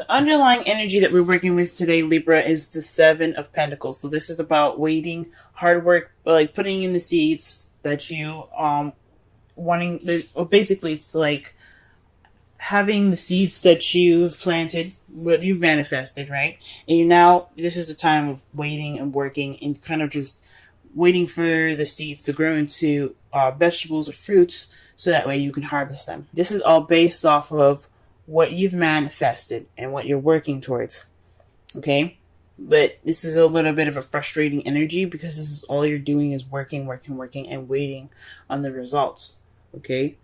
The underlying energy that we're working with today, Libra, is the Seven of Pentacles. So this is about waiting, hard work, like putting in the seeds that you wanting. Or basically, it's like having the seeds that you've planted, what you've manifested, right? And you now, this is the time of waiting and working and kind of just waiting for the seeds to grow into vegetables or fruits so that way you can harvest them. This is all based off of what you've manifested and what you're working towards. Okay? But this is a little bit of a frustrating energy because this is all you're doing is working, working, working, and waiting on the results. Okay?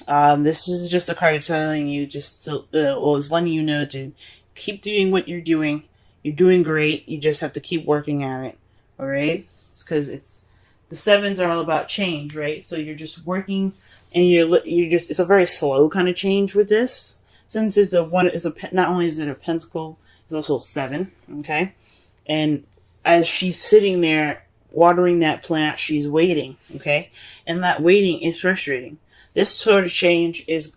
This is just a card telling you just to, well, it's letting you know to keep doing what you're doing. You're doing great. You just have to keep working at it. All right? It's because it's the sevens are all about change, right? So you're just working, and you're just, it's a very slow kind of change with this, since it's a one, it's a, not only is it a pentacle, it's also a seven. Okay, and as she's sitting there watering that plant, she's waiting. Okay, and that waiting is frustrating. This sort of change is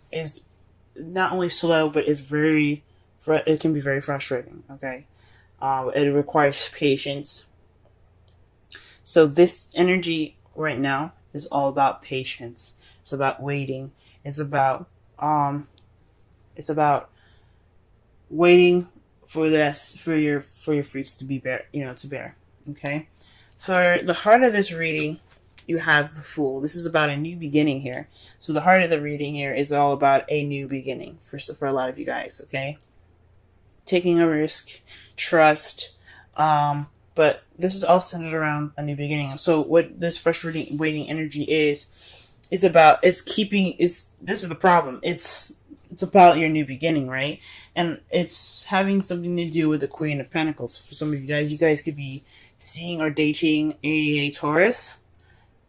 not only slow, but it's it can be very frustrating. Okay, it requires patience. So this energy right now is all about patience. It's about waiting. It's about waiting for this, for your fruits to be bear, to bear. Okay. For the heart of this reading, you have the Fool. This is about a new beginning here. So the heart of the reading here is all about a new beginning for a lot of you guys. Okay. Taking a risk, trust, but this is all centered around a new beginning. So what this frustrating waiting energy is, this is the problem. It's about your new beginning, right? And it's having something to do with the Queen of Pentacles. For some of you guys could be seeing or dating a Taurus,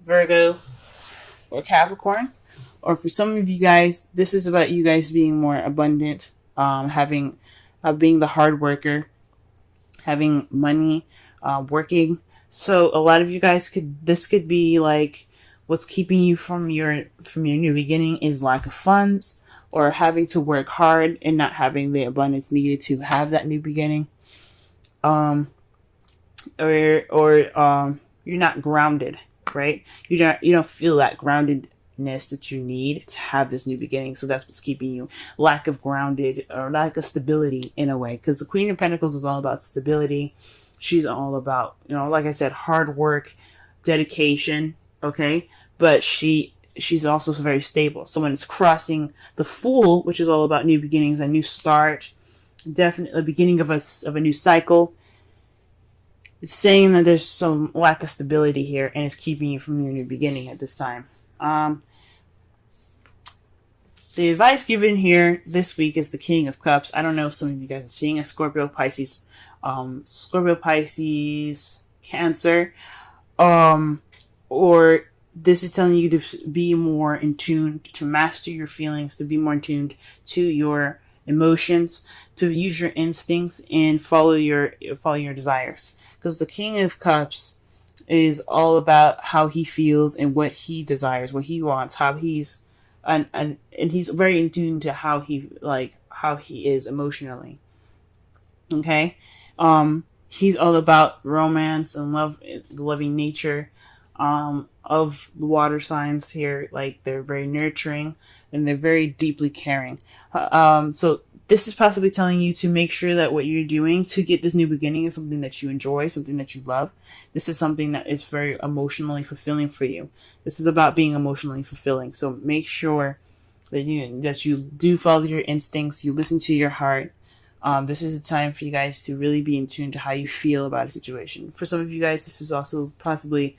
Virgo, or Capricorn. Or for some of you guys, this is about you guys being more abundant, being the hard worker, having money, working. So a lot of you guys this could be like what's keeping you from your new beginning is lack of funds, or having to work hard and not having the abundance needed to have that new beginning. Or you're not grounded, right? You don't feel that groundedness that you need to have this new beginning. So that's what's keeping you, lack of grounded or lack of stability in a way. Because the Queen of Pentacles is all about stability. She's all about, like I said, hard work, dedication. Okay. But she's also very stable. So when it's crossing the Fool, which is all about new beginnings, a new start, definitely the beginning of a new cycle, it's saying that there's some lack of stability here, and it's keeping you from your new beginning at this time. The advice given here this week is the King of Cups. I don't know if some of you guys are seeing a Scorpio, Pisces, Cancer, or this is telling you to be more in tune, to master your feelings, to be more in tune to your emotions, to use your instincts and follow your desires. Because the King of Cups is all about how he feels and what he desires, what he wants, how he's and he's very in tune to how he is emotionally. Okay? He's all about romance and love, the loving nature of the water signs here. Like, they're very nurturing and they're very deeply caring. So this is possibly telling you to make sure that what you're doing to get this new beginning is something that you enjoy, something that you love. This is something that is very emotionally fulfilling for you. This is about being emotionally fulfilling. So make sure that you do follow your instincts, you listen to your heart. This is a time for you guys to really be in tune to how you feel about a situation. For some of you guys, this is also possibly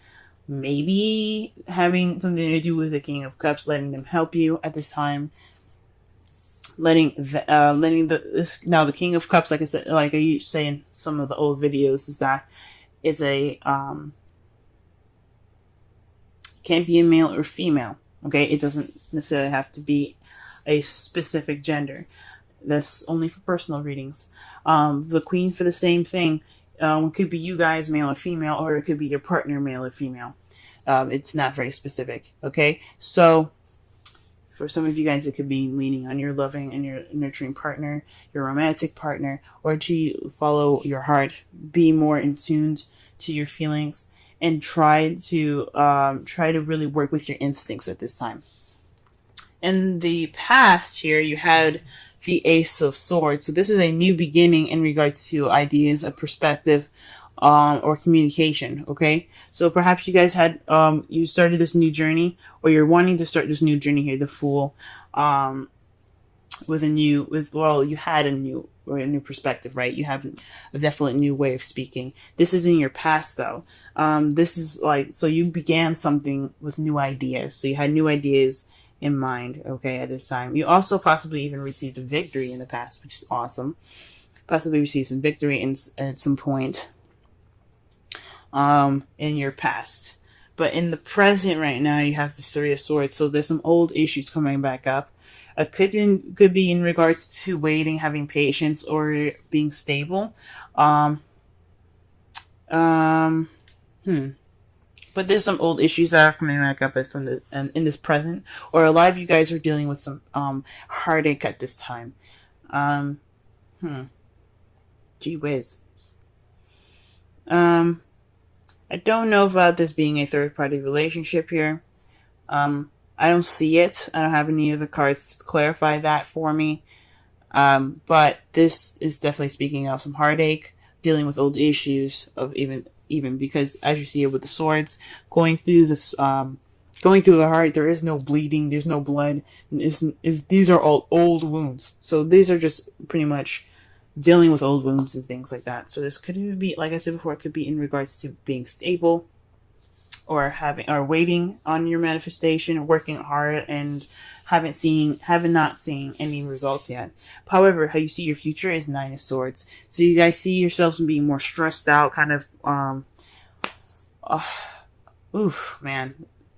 maybe having something to do with the King of Cups, letting them help you at this time. Now the King of Cups, like I said, like I used to say in some of the old videos, is that it's a can't be a male or female. Okay, it doesn't necessarily have to be a specific gender. That's only for personal readings. The Queen, for the same thing, it could be you guys, male or female, or it could be your partner, male or female. It's not very specific. Okay, so For some of you guys, it could be leaning on your loving and your nurturing partner, your romantic partner, or to follow your heart, be more in tune to your feelings, and try to really work with your instincts at this time. In the past here, you had the Ace of Swords. So this is a new beginning in regards to ideas, a perspective, or communication. Okay. So perhaps you guys had, you started this new journey, or you're wanting to start this new journey here, the Fool, you had a new perspective, right? You have a definite new way of speaking. This is in your past though. This is like, so you began something with new ideas. So you had new ideas in mind, okay, at this time. You also possibly even received a victory in the past, which is awesome. Possibly received some victory at some point in your past. But in the present right now, you have the Three of Swords. So there's some old issues coming back up. It could be in regards to waiting, having patience, or being stable. But there's some old issues that are coming back up in this present, or a lot of you guys are dealing with some heartache at this time. Gee whiz. I don't know about this being a third-party relationship here. I don't see it. I don't have any of the cards to clarify that for me. But this is definitely speaking of some heartache, dealing with old issues of even because, as you see it with the swords, going through the heart, there is no bleeding, there's no blood. These are all old wounds. So these are just pretty much dealing with old wounds and things like that. So this could even be, like I said before, it could be in regards to being stable, or waiting on your manifestation, working hard, and haven't not seen any results yet. However, how you see your future is Nine of Swords. So you guys see yourselves being more stressed out, kind of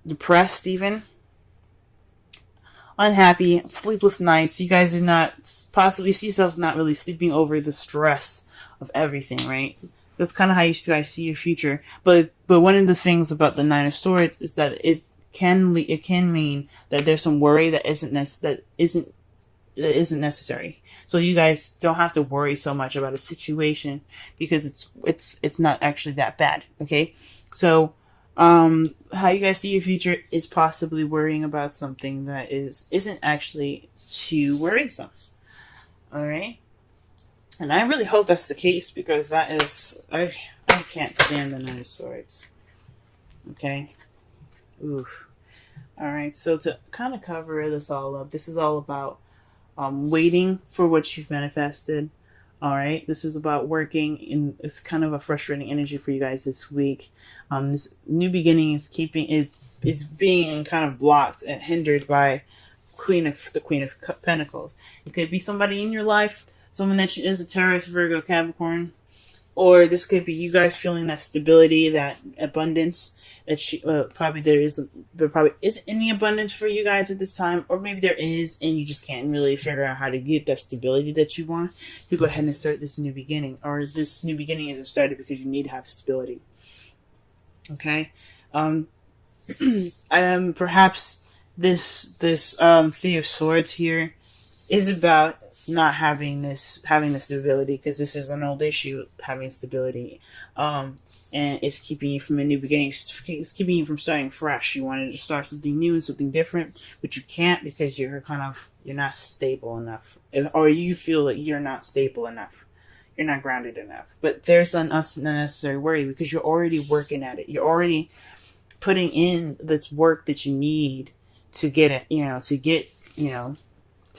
depressed even. Unhappy, sleepless nights. You guys do not possibly see yourselves not really sleeping over the stress of everything, right? That's kind of how you guys see your future. But one of the things about the Nine of Swords is that it can mean that there's some worry that isn't necessary. So you guys don't have to worry so much about a situation because it's not actually that bad. Okay, so how you guys see your future is possibly worrying about something that isn't actually too worrisome. All right. And I really hope that's the case, because that is, I can't stand the Nine of Swords. Okay. Oof. Alright, so to kind of cover this all up, this is all about waiting for what you've manifested. Alright, this is about working it's kind of a frustrating energy for you guys this week. This new beginning is it's being kind of blocked and hindered by the Queen of Pentacles. It could be somebody in your life, someone that is a Taurus, Virgo, Capricorn, or this could be you guys feeling that stability, that abundance that there probably isn't any abundance for you guys at this time, or maybe there is and you just can't really figure out how to get that stability that you want to go ahead and start this new beginning, or this new beginning isn't started because you need to have stability. Okay, perhaps this Three of Swords here is about not having the stability, because this is an old issue, having stability, and it's keeping you from a new beginning. It's keeping you from starting fresh. You wanted to start something new and something different, but you can't because you're not stable enough, or you feel that you're not stable enough. You're not grounded enough. But there's an unnecessary worry, because you're already working at it. You're already putting in this work that you need to get it, to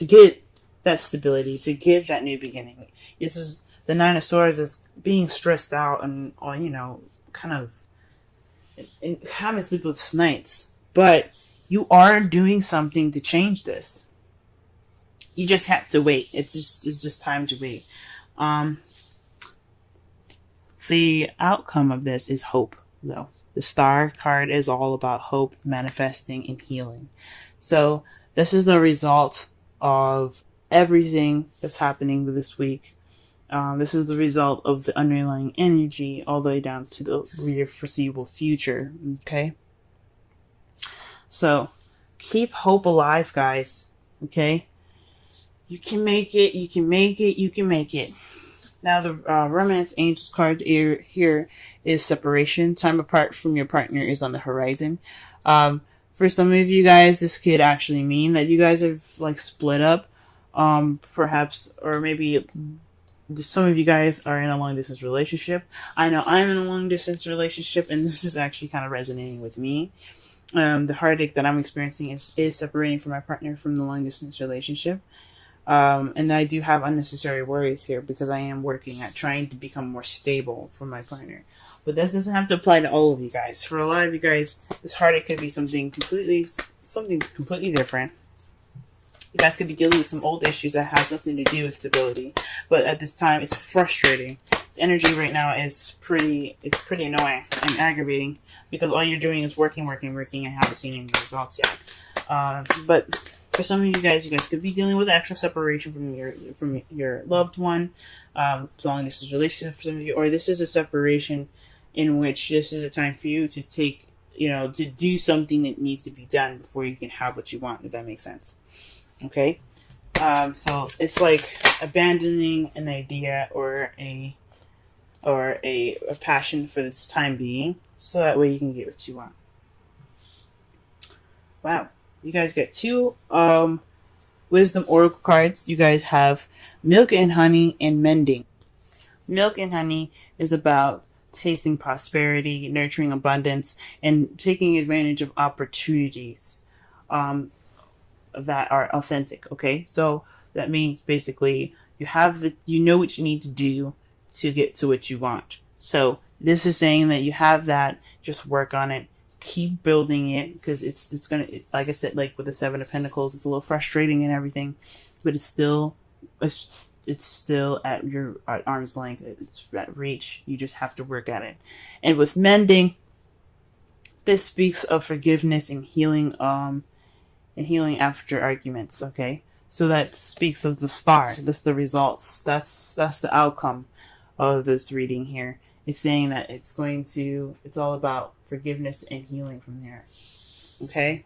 get that stability, to get that new beginning. This is the Nine of Swords is being stressed out and kind of having sleepless nights. But you are doing something to change this. You just have to wait. It's just time to wait. The outcome of this is hope, though. The Star card is all about hope, manifesting, and healing. So this is the result of everything that's happening this week. This is the result of the underlying energy all the way down to your foreseeable future. Okay? So Keep hope alive, guys. Okay? You can make it, you can make it, you can make it. Now, the Romance Angels card here is separation. Time apart from your partner is on the horizon. For some of you guys, this could actually mean that you guys have, like, split up. Perhaps, or maybe some of you guys are in a long distance relationship. I know I'm in a long distance relationship, and this is actually kind of resonating with me. The heartache that I'm experiencing is separating from my partner from the long distance relationship. And I do have unnecessary worries here because I am working at trying to become more stable for my partner. But that doesn't have to apply to all of you guys. For a lot of you guys, this heartache could be something completely different. You guys could be dealing with some old issues that has nothing to do with stability. But at this time, it's frustrating. The energy right now is pretty annoying and aggravating because all you're doing is working, and haven't seen any results yet. But for some of you guys could be dealing with actual separation from your loved one, long distance relationship for some of you, or this is a separation in which this is a time for you to take, to do something that needs to be done before you can have what you want, if that makes sense. Okay? So it's like abandoning an idea or a passion for this time being, so that way you can get what you want. Wow. You guys get 2 Wisdom Oracle cards. You guys have Milk and Honey and Mending. Milk and Honey is about tasting prosperity, nurturing abundance, and taking advantage of opportunities that are authentic. Okay, so that means basically you know what you need to do to get to what you want. So this is saying that you have that. Just work on it. Keep building it, because it's gonna, like I said, like with the 7 of Pentacles, it's a little frustrating and everything, but it's still at arm's length. It's at reach. You just have to work at it. And with Mending, this speaks of forgiveness and healing after arguments. Okay, so that speaks of the star. That's the results. That's the outcome of this reading here. It's saying that it's all about forgiveness and healing from there. Okay?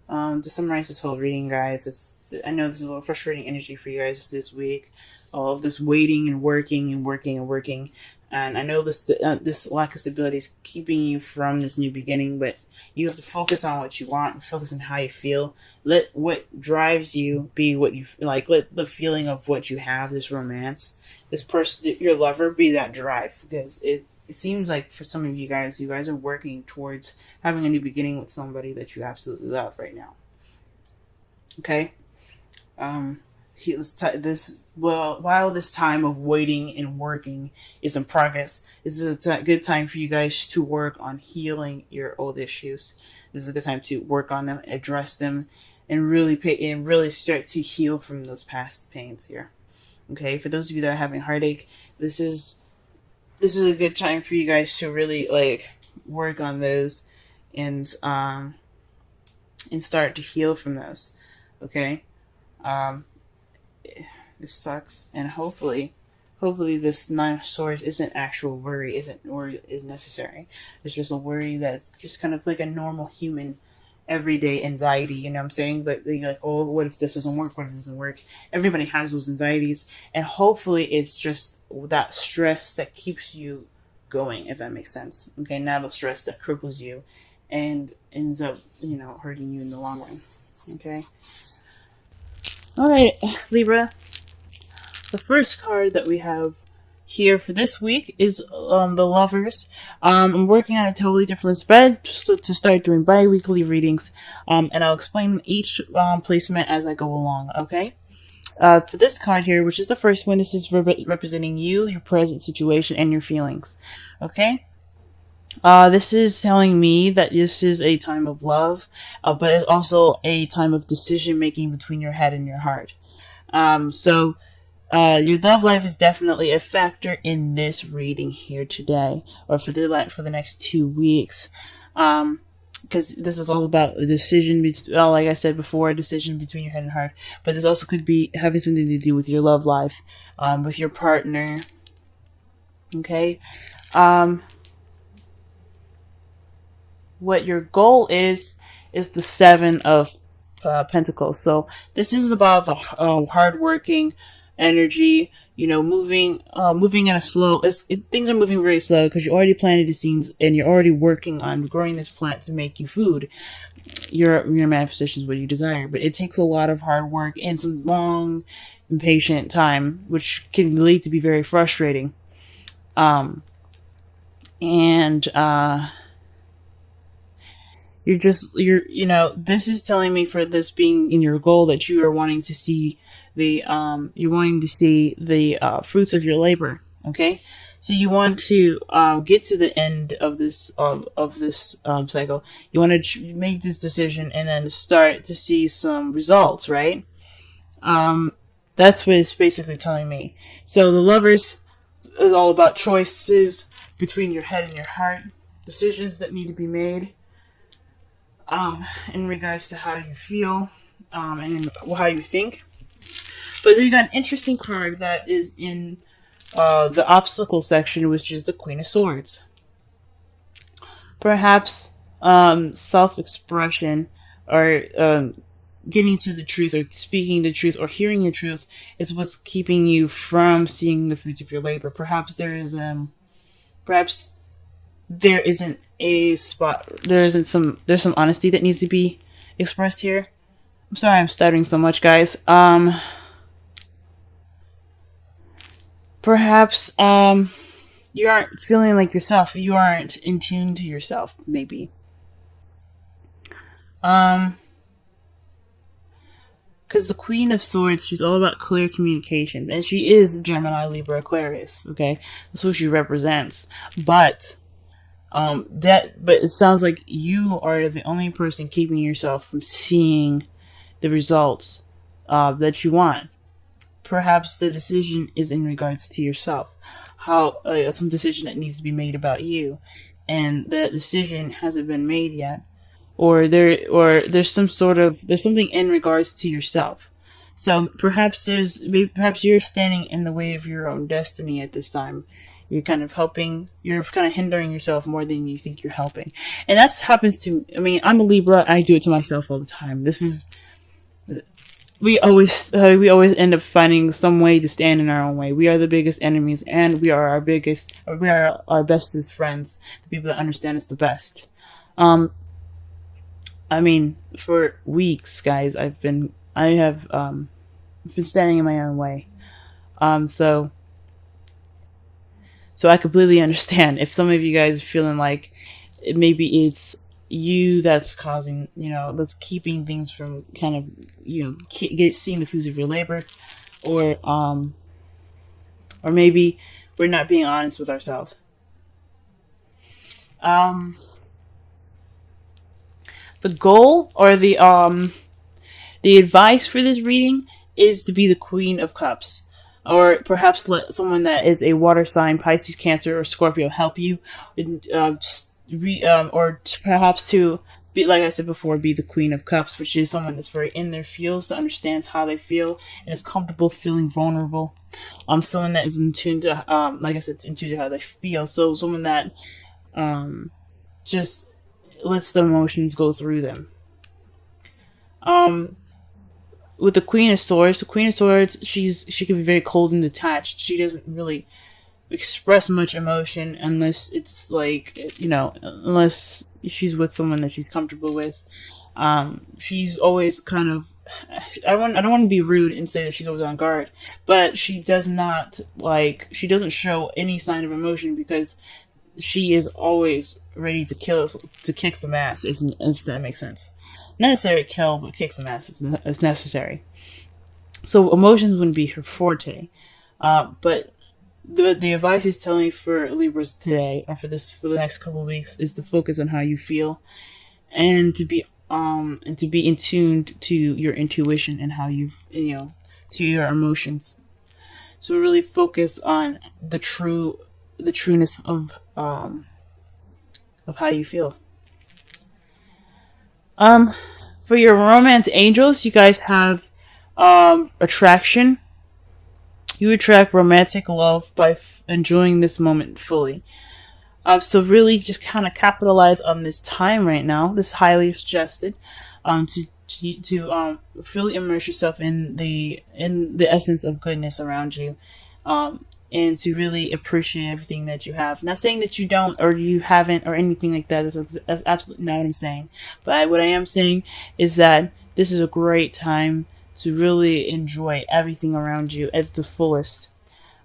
To summarize this whole reading, guys, I know this is a little frustrating energy for you guys this week. All of this waiting and working. And I know this lack of stability is keeping you from this new beginning, but you have to focus on what you want and focus on how you feel. Let what drives you be what you like. Let the feeling of what you have, this romance, this person, your lover, be that drive. Because it seems like for some of you guys are working towards having a new beginning with somebody that you absolutely love right now. Okay? While this time of waiting and working is in progress, this is a good time for you guys to work on healing your old issues. This is a good time to work on them, address them, and really start to heal from those past pains here. Okay, for those of you that are having heartache, this is a good time for you guys to really work on those and start to heal from those. Okay. This sucks, and hopefully this 9 of Swords isn't actual worry, is necessary. It's just a worry that's just kind of like a normal human everyday anxiety, you know what I'm saying? But you're like, oh, what if this doesn't work? What if it doesn't work? Everybody has those anxieties, and hopefully it's just that stress that keeps you going, if that makes sense. Okay, not the stress that cripples you and ends up, hurting you in the long run. Okay. All right, Libra. The first card that we have here for this week is the Lovers. I'm working on a totally different spread just to start doing bi-weekly readings, and I'll explain each placement as I go along, okay? For this card here, which is the first one, this is representing you, your present situation, and your feelings, okay? This is telling me that this is a time of love, but it's also a time of decision making between your head and your heart. Your love life is definitely a factor in this reading here today, or for the next 2 weeks, because this is all about a decision. Like I said before, a decision between your head and heart. But this also could be having something to do with your love life, with your partner. Okay. What your goal is is the Seven of Pentacles. So this is about the hardworking energy. You know, moving in a slow. Things are moving very slow because you already planted the seeds and you're already working on growing this plant to make you food. Your manifestations what you desire, but it takes a lot of hard work and some long, impatient time, which can lead to be very frustrating. And this is telling me for this being in your goal that you are wanting to see the fruits of your labor. Okay, so you want to get to the end of this cycle. You want to make this decision and then start to see some results, right? That's what it's basically telling me. So the Lovers is all about choices between your head and your heart, decisions that need to be made in regards to how you feel and how you think. But then you got an interesting card that is in the obstacle section, which is the Queen of Swords. Perhaps self-expression or getting to the truth or speaking the truth or hearing the truth is what's keeping you from seeing the fruits of your labor. Perhaps there's some honesty that needs to be expressed here. I'm sorry I'm stuttering so much, guys. Perhaps you aren't feeling like yourself. You aren't in tune to yourself, maybe. Because the Queen of Swords, she's all about clear communication, and she is Gemini, Libra, Aquarius. Okay, that's what she represents. But it sounds like you are the only person keeping yourself from seeing the results that you want. Perhaps the decision is in regards to yourself. Some decision that needs to be made about you, and that decision hasn't been made yet, or there's something in regards to yourself. So perhaps you're standing in the way of your own destiny at this time. You're kind of hindering yourself more than you think you're helping, and that happens to. I mean, I'm a Libra. I do it to myself all the time. We always end up finding some way to stand in our own way. We are the biggest enemies, and we are our bestest friends, the people that understand us the best. I mean, for weeks, guys, I have been standing in my own way. So I completely understand if some of you guys are feeling like maybe it's you that's causing, that's keeping things from kind of, seeing the fruits of your labor, or maybe we're not being honest with ourselves. The goal or the advice for this reading is to be the Queen of Cups, or perhaps let someone that is a water sign, Pisces, Cancer, or Scorpio help you. Or perhaps to be, like I said before, be the Queen of Cups, which is someone that's very in their feels, that understands how they feel and is comfortable feeling vulnerable. Someone that is in tune to, like I said, in tune to how they feel. So someone that just lets the emotions go through them. With the Queen of Swords, she can be very cold and detached. She doesn't really express much emotion unless it's like, unless she's with someone that she's comfortable with. She's always kind of, I don't want to be rude and say that she's always on guard, but she doesn't show any sign of emotion because she is always ready to kick some ass, if that makes sense. Not necessarily kill, but kick some ass if necessary. So emotions wouldn't be her forte, but the advice he's telling me for Libras today, or for the next couple of weeks, is to focus on how you feel, and to be in tune to your intuition and how to your emotions. So really focus on the trueness of how you feel. For your romance angels, you guys have attraction. You attract romantic love by enjoying this moment fully. So really just kind of capitalize on this time right now. This is highly suggested, to really immerse yourself in the essence of goodness around you, and to really appreciate everything that you have. Not saying that you don't or you haven't or anything like that. That's absolutely not what I'm saying. But what I am saying is that this is a great time to really enjoy everything around you at the fullest.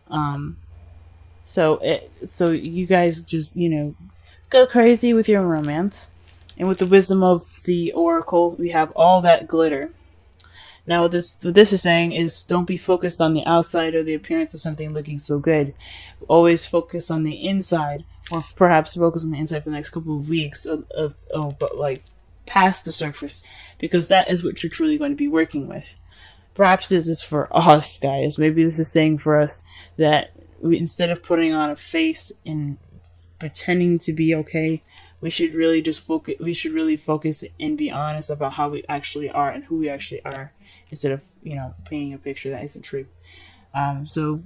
Um, so you guys just, go crazy with your romance. And with the wisdom of the oracle, we have all that glitter. Now, what this is saying is don't be focused on the outside or the appearance of something looking so good. Always focus on the inside, or perhaps focus on the inside for the next couple of weeks but like past the surface, because that is what you're truly going to be working with. Perhaps this is for us, guys. Maybe this is saying for us that instead of putting on a face and pretending to be okay, we should really just focus. We should really focus and be honest about how we actually are and who we actually are, instead of painting a picture that isn't true. So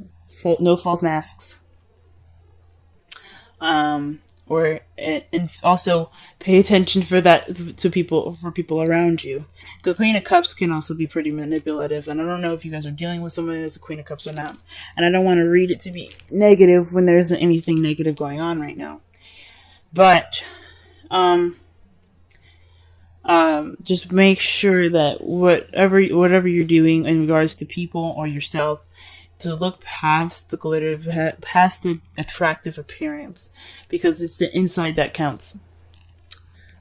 no false masks. And also pay attention for that to people around you. The Queen of Cups can also be pretty manipulative, and I don't know if you guys are dealing with someone that's a Queen of Cups or not. And I don't want to read it to be negative when there isn't anything negative going on right now. But just make sure that whatever you're doing in regards to people or yourself, to look past the glitter, past the attractive appearance, because it's the inside that counts.